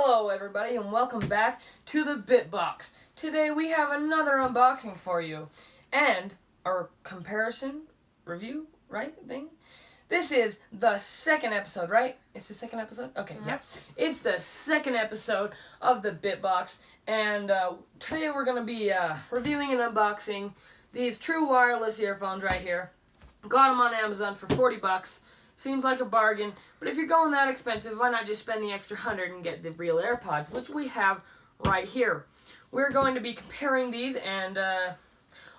Hello everybody and welcome back to the BitBox. Today we have another unboxing for you and our comparison review, right, thing? This is the second episode, right? It's the second episode? Okay, yeah. It's the second episode of the BitBox and today we're going to be reviewing and unboxing these true wireless earphones right here. Got them on Amazon for 40 bucks. Seems like a bargain, but if you're going that expensive, why not just spend the extra 100 and get the real AirPods, which we have right here. We're going to be comparing these and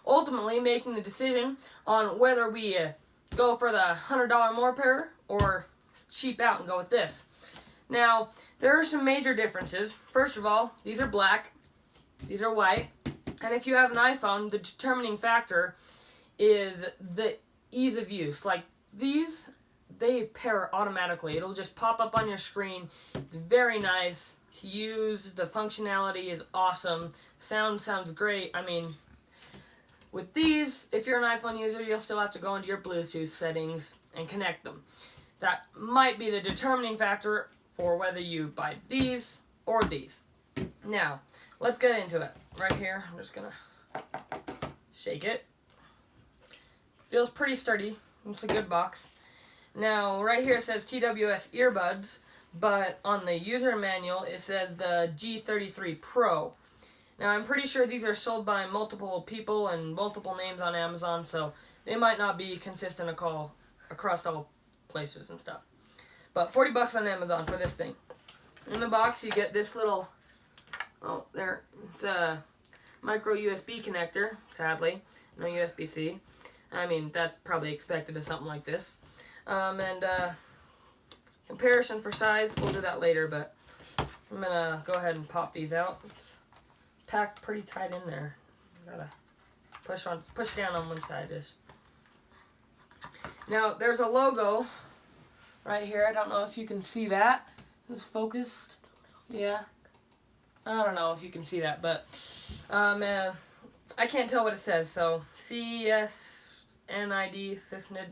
ultimately making the decision on whether we go for the $100 more pair or cheap out and go with this. Now, there are some major differences. First of all, these are black, these are white, and if you have an iPhone, the determining factor is the ease of use. Like these, they pair automatically. It'll just pop up on your screen. It's very nice to use. The functionality is awesome. Sound sounds great. I mean, with these, if you're an iPhone user, you'll still have to go into your Bluetooth settings and connect them. That might be the determining factor for whether you buy these or these. Now, let's get into it. Right here, I'm just gonna shake it. Feels pretty sturdy. It's a good box. Now, right here it says TWS earbuds, but on the user manual it says the G33 Pro. Now, I'm pretty sure these are sold by multiple people and multiple names on Amazon, so they might not be consistent across all places and stuff. But 40 bucks on Amazon for this thing. In the box, you get this little, it's a micro USB connector, sadly, no USB-C. I mean, that's probably expected of something like this. Comparison for size, we'll do that later, but I'm gonna go ahead and pop these out. It's packed pretty tight in there. Gotta push down on one side. Now, there's a logo right here. I don't know if you can see that. It's focused. Yeah. I don't know if you can see that, but I can't tell what it says, so CSNID,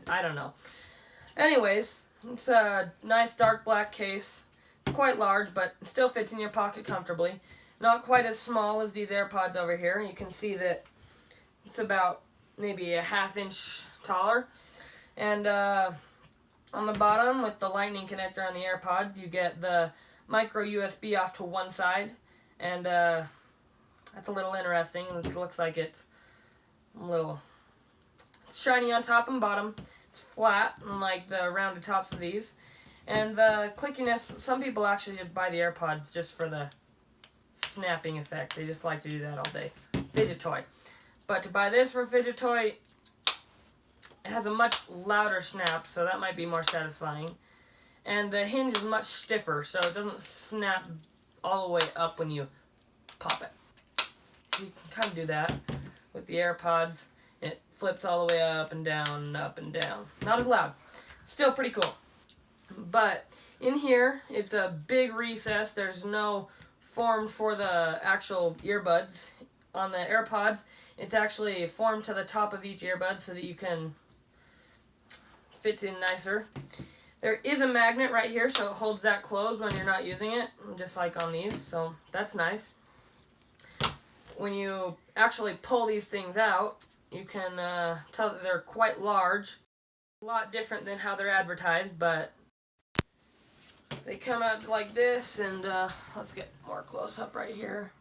I don't know. Anyways, it's a nice dark black case. It's quite large, but it still fits in your pocket comfortably. Not quite as small as these AirPods over here. You can see that it's about maybe a ½ inch taller. And on the bottom, with the lightning connector on the AirPods, you get the micro USB off to one side. And that's a little interesting. It looks like it's a little shiny on top and bottom. Flat, unlike the rounded tops of these. And the clickiness, some people actually just buy the AirPods just for the snapping effect. They just like to do that all day. Fidget toy. But to buy this for a fidget toy, it has a much louder snap, so that might be more satisfying. And the hinge is much stiffer, so it doesn't snap all the way up when you pop it. You can kind of do that with the AirPods. It flips all the way up and down and up and down. Not as loud. Still pretty cool. But in here, it's a big recess. There's no form for the actual earbuds. On the AirPods, it's actually formed to the top of each earbud so that you can fit in nicer. There is a magnet right here, so it holds that closed when you're not using it, just like on these, so that's nice. When you actually pull these things out, you can tell that they're quite large. A lot different than how they're advertised, but they come out like this, and let's get more close up right here.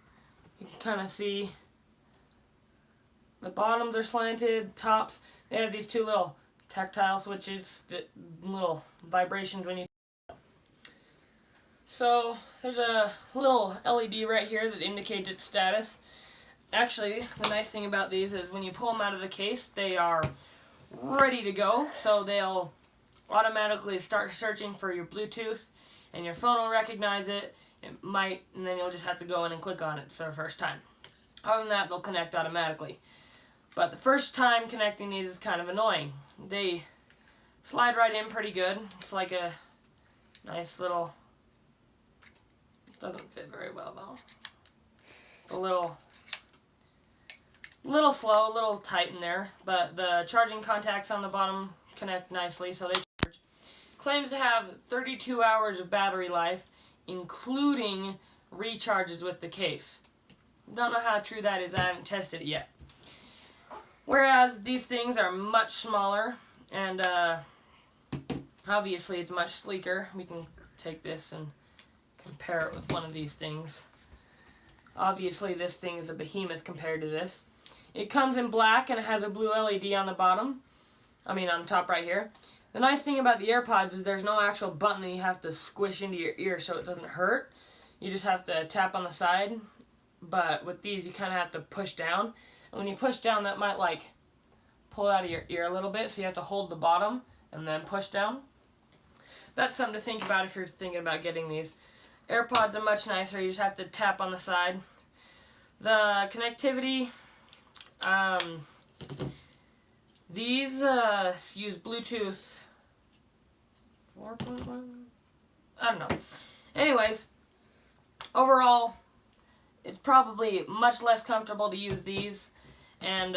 You can kind of see the bottoms are slanted, tops. They have these two little tactile switches, little vibrations when you. So there's a little LED right here that indicates its status. Actually, the nice thing about these is when you pull them out of the case, they are ready to go. So they'll automatically start searching for your Bluetooth, and your phone will recognize it. It might, and then you'll just have to go in and click on it for the first time. Other than that, they'll connect automatically. But the first time connecting these is kind of annoying. They slide right in pretty good. It's like a nice little, doesn't fit very well though. It's a little slow, a little tight in there, but the charging contacts on the bottom connect nicely, so they charge. Claims to have 32 hours of battery life, including recharges with the case. Don't know how true that is. I haven't tested it yet. Whereas these things are much smaller, and obviously it's much sleeker. We can take this and compare it with one of these things. Obviously this thing is a behemoth compared to this. It comes in black and it has a blue LED on the bottom. On the top right here. The nice thing about the AirPods is there's no actual button that you have to squish into your ear so it doesn't hurt. You just have to tap on the side. But with these, you kind of have to push down. And when you push down, that might like pull out of your ear a little bit. So you have to hold the bottom and then push down. That's something to think about if you're thinking about getting these. AirPods are much nicer. You just have to tap on the side. The connectivity, these use Bluetooth 4.1? I don't know. Anyways, overall, it's probably much less comfortable to use these and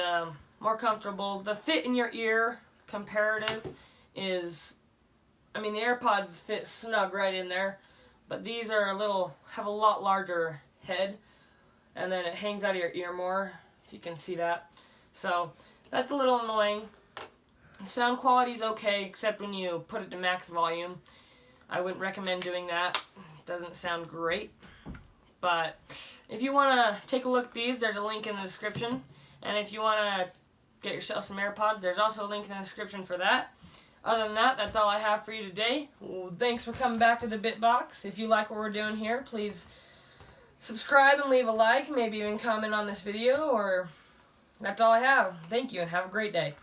more comfortable. The fit in your ear comparative is, the AirPods fit snug right in there, but these are have a lot larger head, and then it hangs out of your ear more, if you can see that. So that's a little annoying. Sound quality is okay, except when you put it to max volume. I wouldn't recommend doing that. It doesn't sound great. But if you want to take a look at these, there's a link in the description. And if you want to get yourself some AirPods, there's also a link in the description for that. Other than that, that's all I have for you today. Well, thanks for coming back to the BitBox. If you like what we're doing here, please subscribe and leave a like. Maybe even comment on this video. Or that's all I have. Thank you and have a great day.